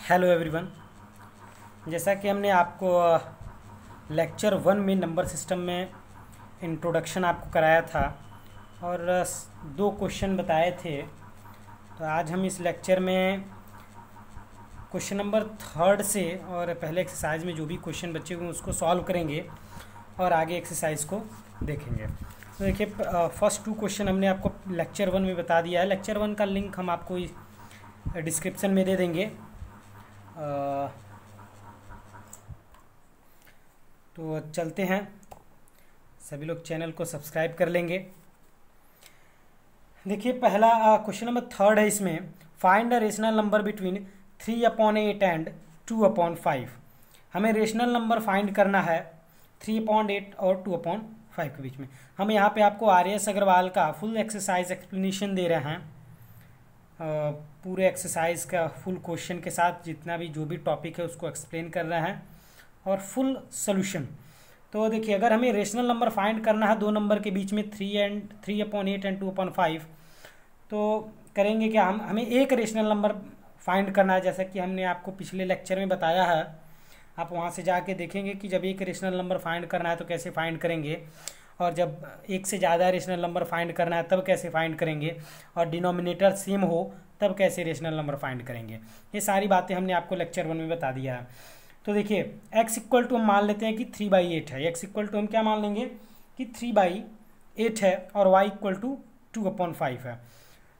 Hello everyone. जैसा कि हमने आपको लेक्चर 1 में नंबर सिस्टम में इंट्रोडक्शन आपको कराया था और 2 क्वेश्चन बताए थे, तो आज हम इस लेक्चर में क्वेश्चन नंबर 3 से और पहले एक्सरसाइज में जो भी क्वेश्चन बचे हुए उसको सॉल्व करेंगे और आगे एक्सरसाइज को देखेंगे। तो देखिए, फर्स्ट 2 क्वेश्चन हमने आपको लेक्चर 1 में बता दिया है। लेक्चर 1 का लिंक हम आपको डिस्क्रिप्शन में दे देंगे। तो चलते हैं, सभी लोग चैनल को सब्सक्राइब कर लेंगे। देखिए, पहला क्वेश्चन नंबर 3 है। इसमें find a rational number between 3/8 and 2/5। हमें रेशनल नंबर फाइंड करना है 3/8 और 2/5 के बीच में। हम यहाँ पे आपको RS अग्रवाल का फुल एक्सरसाइज एक्सप्लेनेशन दे रहे हैं, पूरे एक्सरसाइज का फुल क्वेश्चन के साथ जितना भी जो भी टॉपिक है उसको एक्सप्लेन कर रहे हैं और फुल सोल्यूशन। तो देखिए, अगर हमें रेशनल नंबर फाइंड करना है 2 नंबर के बीच में 3/8 एंड 2/5, तो करेंगे क्या? हमें एक रेशनल नंबर फाइंड करना है, जैसा कि हमने आपको पिछले लेक्चर में बताया है। आप वहाँ से जाके देखेंगे कि जब एक रेशनल नंबर फाइंड करना है तो कैसे फाइंड करेंगे, और जब एक से ज़्यादा रेशनल नंबर फाइंड करना है तब कैसे फाइंड करेंगे, और डिनोमिनेटर सेम हो तब कैसे रेशनल नंबर फाइंड करेंगे। ये सारी बातें हमने आपको लेक्चर 1 में बता दिया है। तो देखिए, x इक्वल टू हम मान लेते हैं कि 3/8 है। x इक्वल टू हम क्या मान लेंगे कि 3/8 है और y इक्वल टू 2/5 है।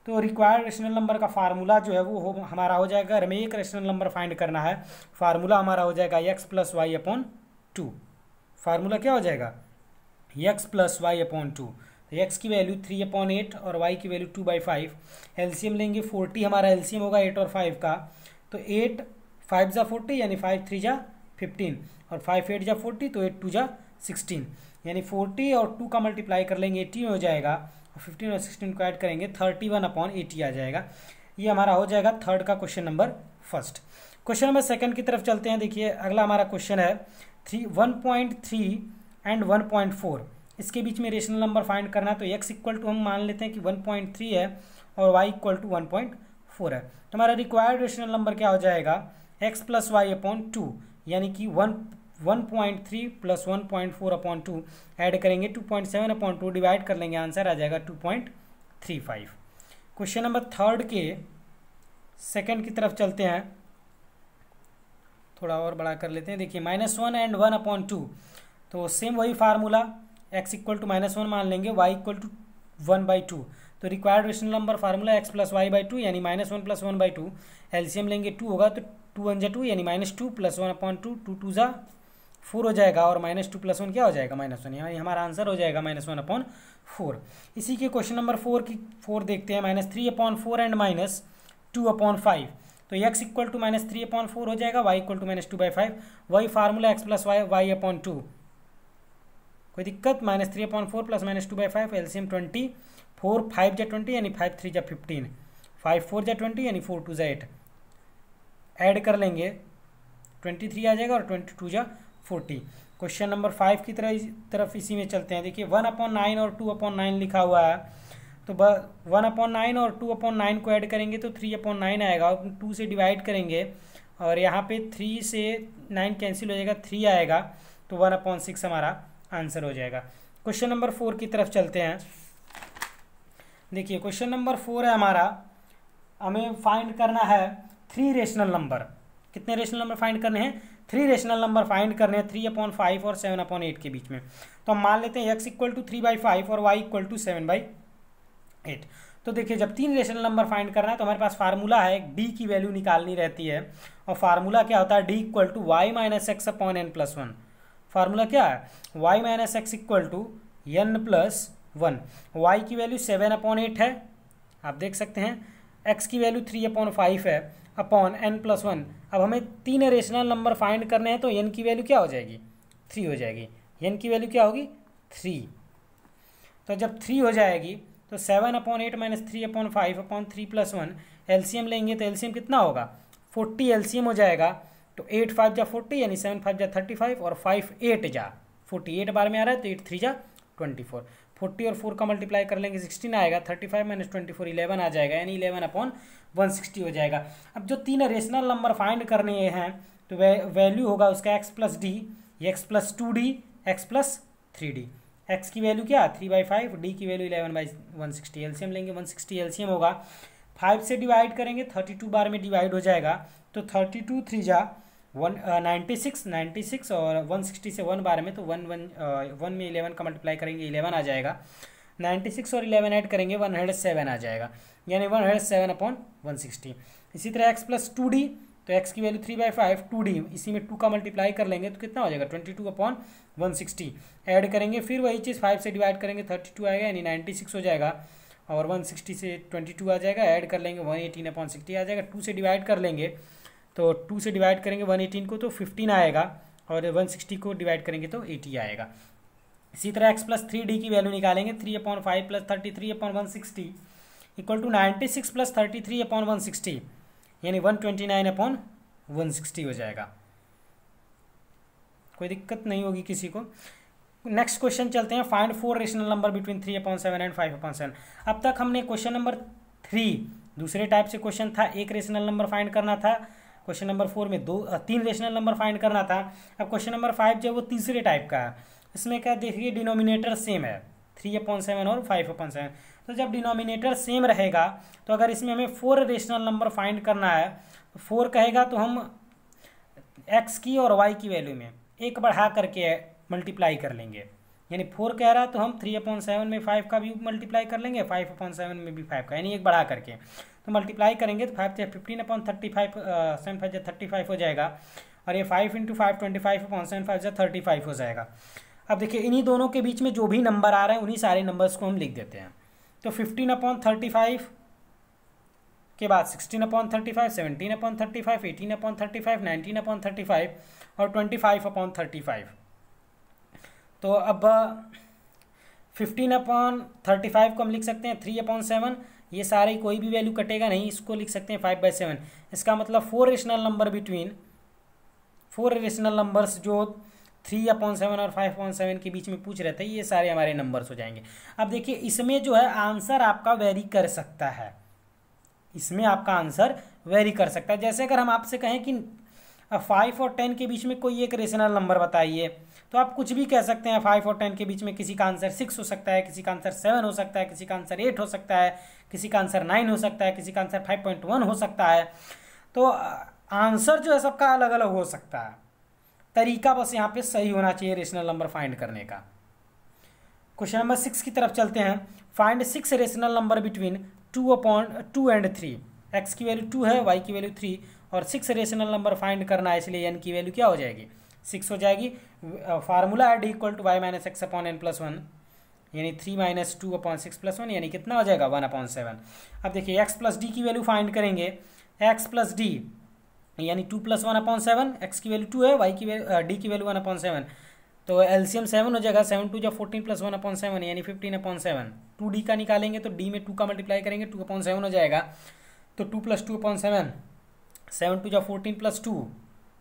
तो रिक्वायर्ड रेशनल नंबर का फार्मूला जो है वो हमारा हो जाएगा, हमें एक रेशनल नंबर फाइंड करना है, फार्मूला हमारा हो जाएगा x + y/2। फार्मूला क्या हो जाएगा? x + y/2। तो x की वैल्यू 3/8 और y की वैल्यू 2/5। एलसीएम लेंगे, 40 हमारा एलसीएम होगा 8 और 5 का। तो 8 5 जा 40 यानी 5 3 जा 15 और 5 8 जा 40, तो 8 2 जा 16 यानी 40 और 2 का मल्टीप्लाई कर लेंगे 80 में हो जाएगा, और 15 और 16 को ऐड करेंगे 31/80 आ जाएगा। ये हमारा हो जाएगा थर्ड का question number first. Question number second की तरफ चलते हैं। देखिए, अगला हमारा क्वेश्चन है 1.3 एंड 1.4। इसके बीच में रेशनल नंबर फाइंड करना है। तो x इक्वल टू हम मान लेते हैं कि 1.3 है और y इक्वल टू 1.4 है। तो हमारा रिक्वायर्ड रेशनल नंबर क्या हो जाएगा? x + y/2 यानी कि 1.3 + 1.4/2 ऐड करेंगे 2.7/2 डिवाइड कर लेंगे, आंसर आ जाएगा 2.35। क्वेश्चन नंबर 3 के सेकंड की तरफ चलते हैं, थोड़ा और बड़ा कर लेते हैं। देखिए, -1 एंड 1/2, तो सेम वही फार्मूला, x इक्वल टू -1 मान लेंगे, y इक्वल टू 1/2। तो required rational number formula x + y/2 यानी -1 + 1/2। एलसीएम लेंगे 2 होगा, तो 2 1 जा 2 यानी -2 + 1/2, 2 2 जा 4 हो जाएगा, और -2 + 1 क्या हो जाएगा? -1, यानी हमारा आंसर हो जाएगा -1/4। इसी के क्वेश्चन नंबर 4 देखते हैं, -3/4 एंड -2/5। तो x इक्वल टू -3/4 हो जाएगा, y इक्वल टू -2/5। वही फार्मूला x + y/2। कोई दिक्कत? -3/4 + -2/5, एलसीएम 20, 4 5 जा 20 यानी 5 3 जा 15, 5 4 जा 20 यानी 4 2 जा 8, ऐड कर लेंगे 23 आ जाएगा और 22 जा 40। क्वेश्चन नंबर 5 की तरफ इसी में चलते हैं। देखिए, 1/9 और 2/9 लिखा हुआ है। तो 1/9 और 2/9 को ऐड करेंगे तो 3/9 आएगा, और 2 से डिवाइड करेंगे और यहाँ पे 3 से 9 कैंसिल हो जाएगा, 3 आएगा, तो 1/6 हमारा आंसर हो जाएगा। क्वेश्चन नंबर 4 की तरफ चलते हैं। देखिए, क्वेश्चन नंबर 4 है हमारा, हमें फाइंड करना है 3 रेशनल नंबर। कितने रेशनल नंबर फाइंड करने हैं? 3 रेशनल नंबर फाइंड करने हैं 3/5 और 7/8 के बीच में। तो हम मान लेते हैं x इक्वल टू 3/5 और y इक्वल टू 7/8। तो देखिए, जब 3 रेशनल नंबर फाइंड करना है तो हमारे पास फार्मूला है, d की वैल्यू निकालनी रहती है, और फार्मूला क्या होता है? d equal to y - x/n+1। Formula क्या है? y - x equal to n+1। y की वैल्यू 7/8 है, आप देख सकते हैं, x की वैल्यू 3/5 है अपॉन n+1। अब हमें 3 रेशनल नंबर फाइंड करने हैं, तो n की वैल्यू क्या हो जाएगी? 3 हो जाएगी। n की वैल्यू क्या होगी? 3। तो जब 3 हो जाएगी तो 7/8 - 3/5 3 + 1, एलसीएम लेंगे तो एलसीएम कितना होगा? 40 एलसीएम हो जाएगा। तो 8 5 जा 40 यानी 7 5 जा 35 और 5 8 जा 48 बार में आ रहा है, तो 8 3 जा 24। 40 और 4 का मल्टीप्लाई कर लेंगे 16 आएगा, 35 माइनस 24 11 आ जाएगा, यानी 11/160 हो जाएगा। अब जो 3 रेशनल नंबर फाइंड करने हैं तो वैल्यू होगा उसका x plus D, x plus 2d, x plus 3d। x की वैल्यू क्या 3/5, d की वैल्यू 11/160। एलसीएम लेंगे 160 एलसीएम होगा, 5 से डिवाइड करेंगे 32 बार में डिवाइड हो जाएगा, तो 32 3 जा 96 और 160 से 1 बार में तो 1 में 11 का मल्टीप्लाई करेंगे 11 आ जाएगा, 96 और 11 ऐड करेंगे 107 आ जाएगा, यानी 107/160। इसी तरह x प्लस 2d, तो x की वैल्यू 3/5, 2d इसी में 2 का मल्टीप्लाई कर लेंगे तो कितना हो जाएगा 22/160। ऐड करेंगे फिर वही चीज़ 5 से डिवाइड करेंगे 32 आएगा, यानी 96 हो जाएगा, और 160 से 22 आ जाएगा, ऐड कर लेंगे 118/60 आ जाएगा। 2 से डिवाइड कर लेंगे तो 2 से डिवाइड करेंगे 118 को तो 15 आएगा, और 160 को डिवाइड करेंगे तो 80 आएगा। इसी तरह x प्लस 3d की वैल्यू निकालेंगे, 3/5 प्लस 33/160 इक्वल टू 96 प्लस 33/160, यानी 129/160 हो जाएगा। कोई दिक्कत नहीं होगी किसी को। नेक्स्ट क्वेश्चन चलते हैं, find 4 rational number between 3/7 and 5/7। अब तक हमने क्वेश्चन नंबर 3 दूसरे टाइप से क्वेश्चन था, एक रेशनल नंबर फाइंड करना था। क्वेश्चन नंबर 4 में 3 रेशनल नंबर फाइंड करना था। अब क्वेश्चन नंबर 5 जो है वो तीसरे टाइप का है। इसमें क्या देखिए, डिनोमिनेटर सेम है 3/7 और 5/7। तो जब डिनोमिनेटर सेम रहेगा तो अगर इसमें हमें 4 रेशनल नंबर फाइंड करना है, तो 4 कहेगा तो हम x की और y की वैल्यू में एक बढ़ा करके मल्टीप्लाई कर लेंगे, यानी 4 कह रहा है तो हम 3/7 में 5 का भी मल्टीप्लाई कर लेंगे, 5/7 में भी 5 का, यानी एक बढ़ा करके तो मल्टीप्लाई करेंगे तो 5 से 15/35 7 5 35 हो जाएगा, और ये 5 × 5 25/7 5 35 हो जाएगा। अब देखिए इन्हीं दोनों के बीच में जो भी नंबर आ रहे हैं उन्हीं सारे नंबर्स को हम लिख देते हैं। तो 15/35 के बाद 16/35, 17/35, 18/35, 19/35 और 25/35। तो अब 15/35 को हम लिख सकते हैं 3/7, ये सारे कोई भी वैल्यू कटेगा नहीं, इसको लिख सकते हैं 5/7। इसका मतलब 4 rational number between 4 rational numbers जो 3/7 और 5/7 के बीच में पूछ रहे थे, ये सारे हमारे नंबर्स हो जाएंगे। अब देखिए इसमें जो है आंसर आपका वेरी कर सकता है, इसमें आपका आंसर वेरी कर सकता है। जैसे अगर हम आपसे कहें कि 5 और 10 के बीच में कोई एक रेशनल नंबर बताइए, तो आप कुछ भी कह सकते हैं। 5 और 10 के बीच में किसी का आंसर 6 हो सकता है, किसी का आंसर 7 हो सकता है, किसी का आंसर 8 हो सकता है, किसी का आंसर 9 हो सकता है, किसी का आंसर 5.1 हो सकता है। तो आंसर जो है सबका अलग अलग हो सकता है, तरीका बस यहाँ पे सही होना चाहिए रेशनल नंबर फाइंड करने का। क्वेश्चन नंबर 6 की तरफ चलते हैं। Find 6 rational number between 2/2 and 3। x की वैल्यू 2 है, y की वैल्यू 3 और 6 रेशनल नंबर फाइंड करना है, इसलिए n की वैल्यू क्या हो जाएगी 6 हो जाएगी। फार्मूला है d = y - x/n+1, यानी 3 - 2/6+1, यानी कितना हो जाएगा 1/7। अब देखिए x प्लस d की वैल्यू फाइंड करेंगे, x प्लस d यानी 2 + 1/7, x की वैल्यू 2 है, y की d की वैल्यू 1/7, तो एलसीएम 7 हो जाएगा, 7 × 2 = 14 + 1/7 यानी 15/7। 2d का निकालेंगे तो d में 2 का मल्टीप्लाई करेंगे 2/7 हो जाएगा, तो 2 + 2/7, 7 × 2 = 14 + 2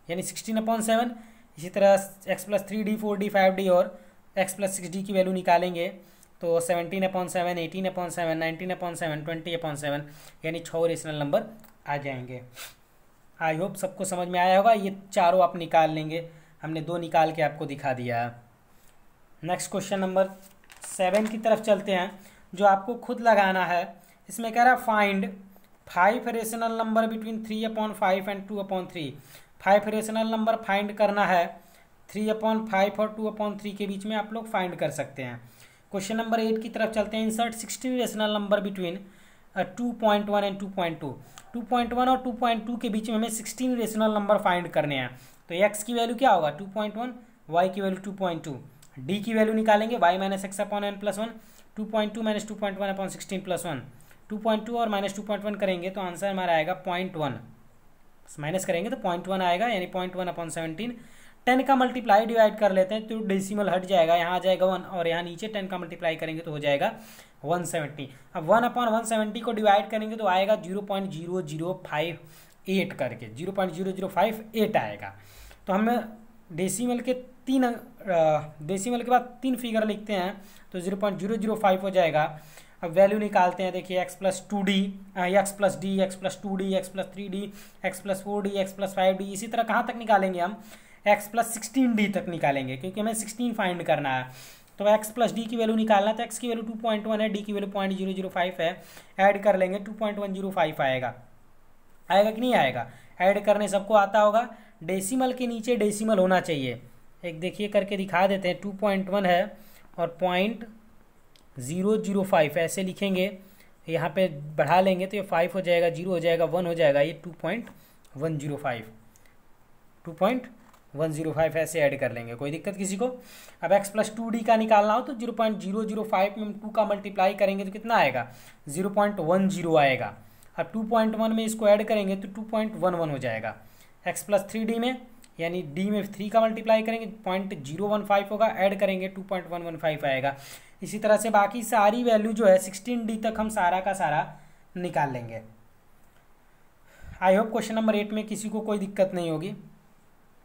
यानी 16/7। इसी तरह x plus 3d 4d 5d और x प्लस 6d की वैल्यू निकालेंगे तो 17/7, 18/7, 19/7, 20/7 यानी 6 रेशनल नंबर आ जाएंगे। आई होप सबको समझ में आया होगा। ये चारों आप निकाल लेंगे, हमने 2 निकाल के आपको दिखा दिया है। नेक्स्ट क्वेश्चन नंबर 7 की तरफ चलते हैं, जो आपको खुद लगाना है। इसमें कह रहा है find 5 rational number between 3/5 and 2/3। 5 rational number find करना है, 3/5 और 2/3 के बीच में आप लोग फाइंड कर सकते हैं। क्वेश्चन नंबर 8 की तरफ चलते हैं। Insert 16 rational number between 2.1 and 2.2। 2.1 और 2.2 के बीच में हमें 16 रेशनल नंबर फाइंड करने हैं। तो x की वैल्यू क्या होगा 2.1, y की वैल्यू 2.2, d की वैल्यू निकालेंगे y - x/n+1, 2.2 - 2.1/16+1, 2.2 और -2.1 करेंगे तो आंसर हमारा आएगा 0.1, माइनस करेंगे तो 0.1 आएगा, यानी 0.1/17। 10 का मल्टीप्लाई डिवाइड कर लेते हैं तो डेसिमल हट जाएगा, यहाँ आ जाएगा 1 और यहाँ नीचे 10 का मल्टीप्लाई करेंगे तो हो जाएगा 170। अब 1/170 को डिवाइड करेंगे तो आएगा 0.0058 करके 0.0058 आएगा। तो हम डेसिमल के डेसिमल के बाद 3 फिगर लिखते हैं तो 0.005 हो जाएगा। अब वैल्यू निकालते हैं, देखिए x plus 2d, x plus D, x plus 2d, x plus 3d, x plus 4d, x plus 5d, इसी तरह कहाँ तक निकालेंगे हम, x प्लस 16d तक निकालेंगे, क्योंकि हमें 16 फाइंड करना है। तो x प्लस डी की वैल्यू निकालना है, तो x की वैल्यू 2.1 है, d की वैल्यू 0.005 है, ऐड कर लेंगे 2.105 आएगा। आएगा कि नहीं आएगा? ऐड करने सबको आता होगा। डेसिमल के नीचे डेसिमल होना चाहिए, एक देखिए करके दिखा देते हैं। 2.1 है और 0.005 ऐसे लिखेंगे, यहाँ पे बढ़ा लेंगे तो ये 5 हो जाएगा, 0 हो जाएगा, 1 हो जाएगा, ये 2.105 ऐसे ऐड कर लेंगे, कोई दिक्कत किसी को? अब x प्लस 2d का निकालना हो तो 0.005 में हम 2 का मल्टीप्लाई करेंगे तो कितना आएगा, 0.10 आएगा। अब 2.1 में इसको ऐड करेंगे तो 2.11 हो जाएगा। x प्लस 3d में, यानी d में 3 का मल्टीप्लाई करेंगे 0.015 होगा, ऐड करेंगे 2.115 आएगा। इसी तरह से बाकी सारी वैल्यू जो है 16d तक हम सारा का सारा निकाल लेंगे। आई होप क्वेश्चन नंबर 8 में किसी को कोई दिक्कत नहीं होगी।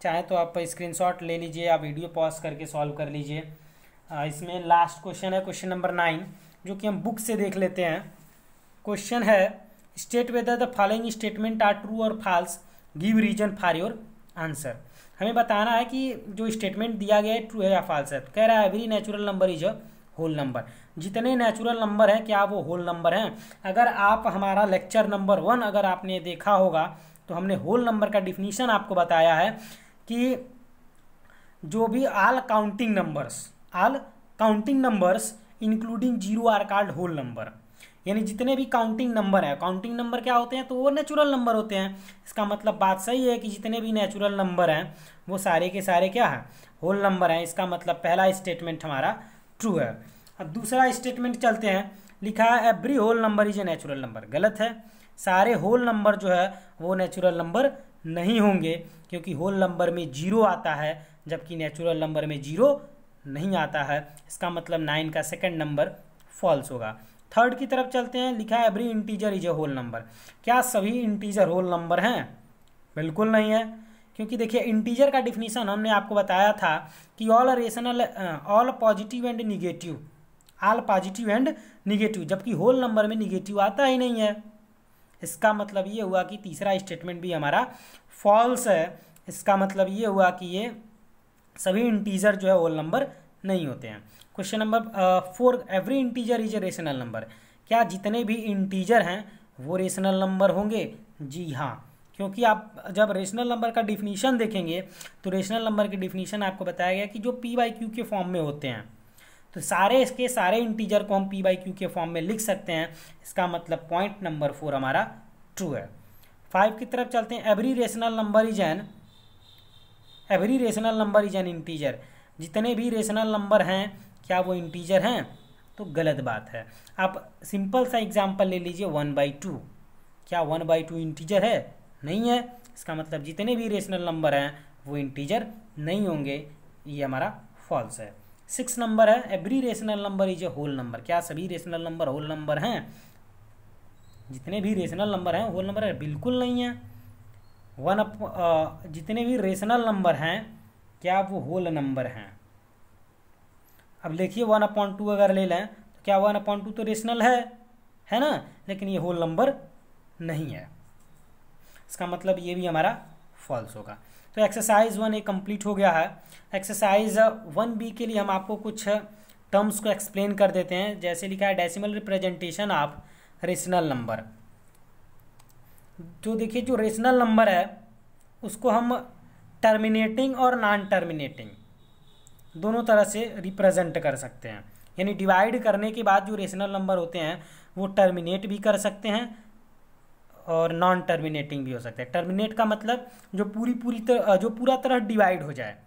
चाहे तो आप स्क्रीनशॉट ले लीजिए, आप वीडियो पॉज करके सॉल्व कर लीजिए। इसमें लास्ट क्वेश्चन है क्वेश्चन नंबर 9, जो कि हम बुक से देख लेते हैं। क्वेश्चन है state whether the following statement are true or false, give reason for your answer. हमें बताना है कि जो स्टेटमेंट दिया गया है ट्रू है या फॉल्स है। कह रहा है every natural number is a whole number, जितने नेचुरल नंबर हैं क्या वो होल नंबर हैं। अगर आप हमारा लेक्चर नंबर 1 अगर आपने देखा होगा तो हमने होल नंबर का डिफिनीशन आपको बताया है कि जो भी all counting numbers including zero are called whole number, यानी जितने भी काउंटिंग नंबर है, काउंटिंग नंबर क्या होते हैं, तो वो नेचुरल नंबर होते हैं। इसका मतलब बात सही है कि जितने भी नेचुरल नंबर हैं वो सारे के सारे क्या हैं, होल नंबर हैं। इसका मतलब पहला स्टेटमेंट हमारा ट्रू है। अब दूसरा स्टेटमेंट चलते हैं, लिखा है every whole number is a natural number, गलत है। सारे होल नंबर जो है वो नेचुरल नंबर नहीं होंगे, क्योंकि होल नंबर में 0 आता है जबकि नेचुरल नंबर में 0 नहीं आता है। इसका मतलब 9 का सेकंड नंबर फॉल्स होगा। थर्ड की तरफ चलते हैं, लिखा है every integer is a whole number. क्या सभी इंटीजर होल नंबर हैं? बिल्कुल नहीं है, क्योंकि देखिए इंटीजर का डिफिनीशन हमने आपको बताया था कि ऑल पॉजिटिव एंड निगेटिव, जबकि होल नंबर में निगेटिव आता ही नहीं है। इसका मतलब ये हुआ कि तीसरा स्टेटमेंट भी हमारा फॉल्स है। इसका मतलब ये हुआ कि ये सभी इंटीजर जो है होल नंबर नहीं होते हैं। Question number 4, every integer is a rational number. क्या जितने भी इंटीजर हैं वो रेशनल नंबर होंगे? जी हाँ, क्योंकि आप जब रेशनल नंबर का डिफिनीशन देखेंगे तो रेशनल नंबर की डिफिनीशन आपको बताया गया कि जो p/q के फॉर्म में होते हैं, तो सारे इसके सारे इंटीजर को हम p/q के फॉर्म में लिख सकते हैं। इसका मतलब पॉइंट नंबर 4 हमारा ट्रू है। 5 की तरफ चलते हैं, every rational number is an integer. जितने भी रेशनल नंबर हैं क्या वो इंटीजर हैं? तो गलत बात है। आप सिंपल सा एग्जांपल ले लीजिए 1/2। क्या 1/2 इंटीजर है? नहीं है। इसका मतलब जितने भी रेशनल नंबर हैं वो इंटीजर नहीं होंगे, ये हमारा फॉल्स है। 6 नंबर है, every rational number is a whole number. क्या सभी रेशनल नंबर होल नंबर हैं? जितने भी रेशनल नंबर हैं होल नंबर है? बिल्कुल नहीं है। जितने भी रेशनल नंबर हैं क्या वो होल नंबर हैं? अब देखिए 1/2 अगर ले लें तो क्या 1/2 तो रेशनल है ना, लेकिन ये होल नंबर नहीं है। इसका मतलब ये भी हमारा फॉल्स होगा। तो एक्सरसाइज 1 कंप्लीट हो गया है। एक्सरसाइज 1B के लिए हम आपको कुछ टर्म्स को एक्सप्लेन कर देते हैं। जैसे लिखा है decimal representation of rational number. जो देखिए जो रेशनल नंबर है उसको हम टर्मिनेटिंग और नॉन टर्मिनेटिंग दोनों तरह से रिप्रेजेंट कर सकते हैं। यानी डिवाइड करने के बाद जो रेशनल नंबर होते हैं वो टर्मिनेट भी कर सकते हैं और नॉन टर्मिनेटिंग भी हो सकते हैं। टर्मिनेट का मतलब जो पूरा तरह डिवाइड हो जाए,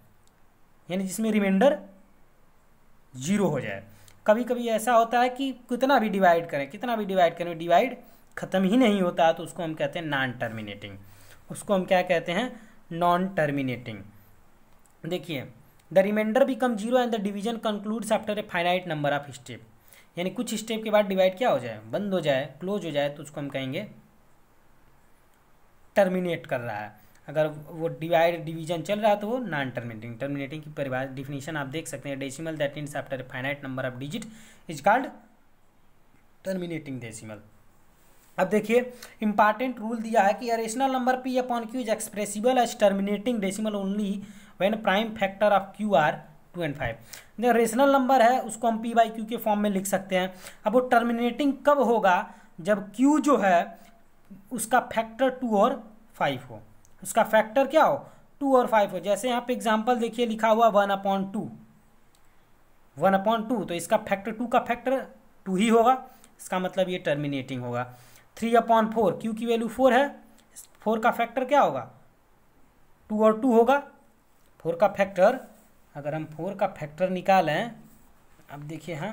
यानी जिसमें रिमाइंडर 0 हो जाए। कभी कभी ऐसा होता है कि कितना भी डिवाइड करें डिवाइड ख़त्म ही नहीं होता है, तो उसको हम कहते हैं नॉन टर्मिनेटिंग। उसको हम क्या कहते हैं? Non terminating. देखिए the remainder become 0 and the division concludes after a finite number of step. यानी कुछ स्टेप के बाद डिवाइड क्या हो जाए? बंद हो जाए, क्लोज हो जाए, तो उसको हम कहेंगे टर्मिनेट कर रहा है। अगर वो डिवीजन चल रहा है तो वो नॉन टर्मिनेटिंग। टर्मिनेटिंग की परिभाषा डिफिनीशन आप देख सकते हैं, decimal that ends after a finite number of digit is called terminating decimal. अब देखिए इंपॉर्टेंट रूल दिया है कि rational number P upon Q is expressible as terminating decimal only when prime factor of Q are 2 and 5। जो rational number है उसको हम P by Q के फॉर्म में लिख सकते हैं। अब वो टर्मिनेटिंग कब होगा, जब क्यू जो है उसका फैक्टर 2 और 5 हो। उसका फैक्टर क्या हो, 2 और 5 हो। जैसे यहाँ पे एग्जाम्पल देखिए लिखा हुआ 1/2, 1/2, तो इसका फैक्टर 2 का फैक्टर 2 ही होगा, इसका मतलब ये टर्मिनेटिंग होगा। 3/4, क्यू की वैल्यू 4 है, 4 का फैक्टर क्या होगा, 2 और 2 होगा। 4 का फैक्टर, अगर हम 4 का फैक्टर निकालें, अब देखिए हाँ,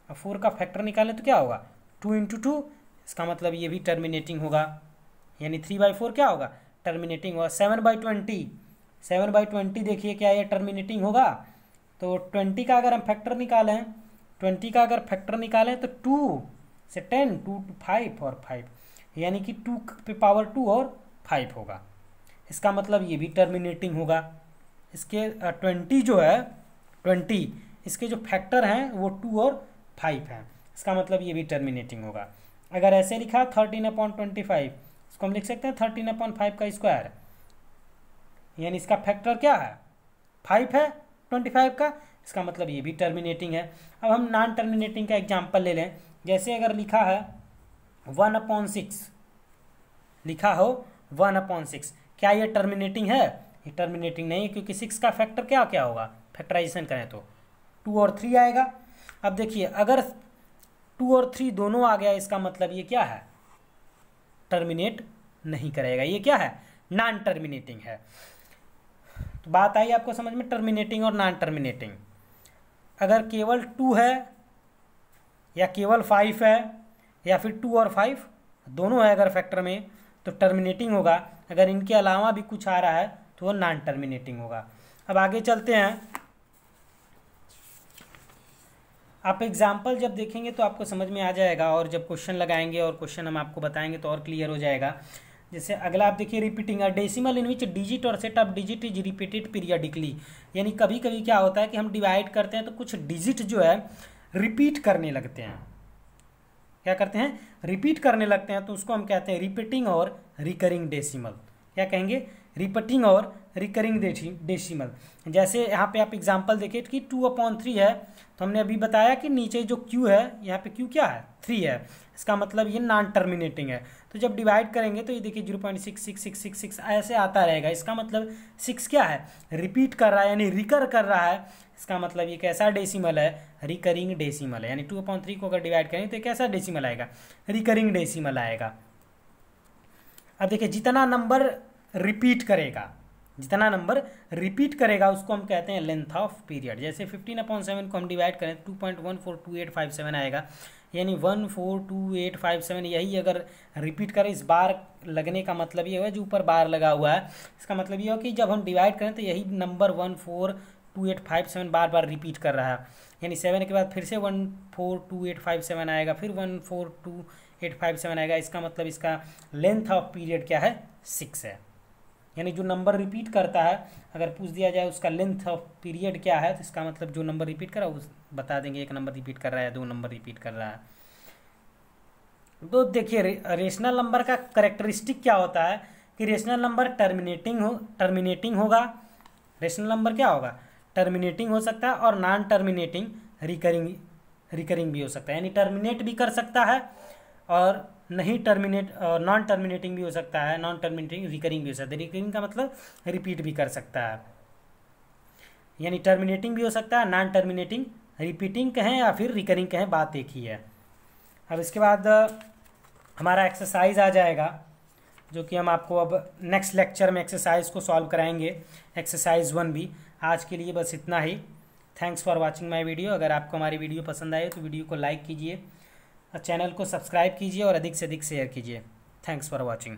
अब 4 का फैक्टर निकालें तो क्या होगा, 2 × 2, इसका मतलब ये भी टर्मिनेटिंग होगा। यानी 3/4 क्या होगा, टर्मिनेटिंग होगा। 7/20, 7/20 देखिए क्या ये टर्मिनेटिंग होगा। तो 20 का अगर हम फैक्टर निकालें, 20 का अगर फैक्टर निकालें तो 2 से 10, 2 to 5 और 5, यानी कि 2 पे पावर 2 और 5 होगा। इसका मतलब ये भी टर्मिनेटिंग होगा। इसके 20 जो है 20, इसके जो फैक्टर हैं वो 2 और 5 हैं, इसका मतलब ये भी टर्मिनेटिंग होगा। अगर ऐसे लिखा 13/25, इसको हम लिख सकते हैं 13/5 का स्क्वायर, यानी इसका फैक्टर क्या है, 5 है 25 का, इसका मतलब ये भी टर्मिनेटिंग है। अब हम नॉन टर्मिनेटिंग का एग्जाम्पल ले लें। जैसे अगर लिखा है 1/6, लिखा हो 1/6, क्या ये टर्मिनेटिंग है, ये टर्मिनेटिंग नहीं है, क्योंकि 6 का फैक्टर क्या क्या होगा, फैक्टराइजेशन करें तो 2 और 3 आएगा। अब देखिए अगर 2 और 3 दोनों आ गया, इसका मतलब ये क्या है, टर्मिनेट नहीं करेगा, ये क्या है, नॉन टर्मिनेटिंग है। तो बात आई आपको समझ में, टर्मिनेटिंग और नॉन टर्मिनेटिंग। अगर केवल 2 है या केवल 5 है या फिर 2 और 5 दोनों है अगर फैक्टर में, तो टर्मिनेटिंग होगा। अगर इनके अलावा भी कुछ आ रहा है तो वो नॉन टर्मिनेटिंग होगा। अब आगे चलते हैं। आप एग्जाम्पल जब देखेंगे तो आपको समझ में आ जाएगा, और जब क्वेश्चन लगाएंगे और क्वेश्चन हम आपको बताएंगे तो और क्लियर हो जाएगा। जैसे अगला आप देखिए, repeating a decimal in which digit or set of digit is repeated periodically. यानी कभी कभी क्या होता है कि हम डिवाइड करते हैं तो कुछ डिजिट जो है रिपीट करने लगते हैं। क्या करते हैं, रिपीट करने लगते हैं, तो उसको हम कहते हैं रिपीटिंग और रिकरिंग डेसिमल। क्या कहेंगे, रिपीटिंग और रिकरिंग डेसिमल। जैसे यहाँ पे आप एग्जांपल देखिए कि 2/3 है, तो हमने अभी बताया कि नीचे जो q है, यहाँ पे q क्या है, 3 है, इसका मतलब ये नॉन टर्मिनेटिंग है। तो जब डिवाइड करेंगे तो ये देखिए 0.66666 ऐसे आता रहेगा। इसका मतलब 6 क्या है, रिपीट कर रहा है, यानी रिकर कर रहा है। इसका मतलब ये कैसा डेसिमल है, रिकरिंग डेसिमल है। यानी 2/3 को अगर डिवाइड करें तो कैसा डेसिमल आएगा, रिकरिंग डेसिमल आएगा। अब देखिए जितना नंबर रिपीट करेगा, जितना नंबर रिपीट करेगा उसको हम कहते हैं लेंथ ऑफ पीरियड। जैसे 15/7 को हम डिवाइड करें 2.142857 आएगा, यानी 142857। यही अगर रिपीट करें, इस बार लगने का मतलब ये है जो ऊपर बार लगा हुआ है, इसका मतलब ये हो कि जब हम डिवाइड करें तो यही नंबर 142857 बार बार रिपीट कर रहा है। यानी 7 के बाद फिर से 142857 आएगा, फिर 142857 आएगा। इसका मतलब इसका लेंथ ऑफ पीरियड क्या है, 6 है। यानी जो नंबर रिपीट करता है, अगर पूछ दिया जाए उसका लेंथ ऑफ पीरियड क्या है, तो इसका मतलब जो नंबर रिपीट कर रहा है उस बता देंगे, 1 नंबर रिपीट कर रहा है, 2 नंबर रिपीट कर रहा है। तो देखिए रेशनल नंबर का करेक्टरिस्टिक क्या होता है कि रेशनल नंबर टर्मिनेटिंग होगा। रेशनल नंबर क्या होगा, टर्मिनेटिंग हो सकता है, और नॉन टर्मिनेटिंग रिकरिंग भी हो सकता है। यानी टर्मिनेट भी कर सकता है और नहीं टर्मिनेट, नॉन टर्मिनेटिंग भी हो सकता है, नॉन टर्मिनेटिंग रिकरिंग भी हो सकता है। रिकरिंग का मतलब रिपीट भी कर सकता है। यानी टर्मिनेटिंग भी हो सकता है, नॉन टर्मिनेटिंग, रिपीटिंग कहें या फिर रिकरिंग कहें, बात एक ही है। अब इसके बाद हमारा एक्सरसाइज आ जाएगा, जो कि हम आपको अब नेक्स्ट लेक्चर में एक्सरसाइज को सॉल्व कराएंगे, एक्सरसाइज 1B। आज के लिए बस इतना ही। Thanks for watching my video. अगर आपको हमारी वीडियो पसंद आए तो वीडियो को लाइक कीजिए, चैनल को सब्सक्राइब कीजिए और अधिक से अधिक शेयर कीजिए। Thanks for watching.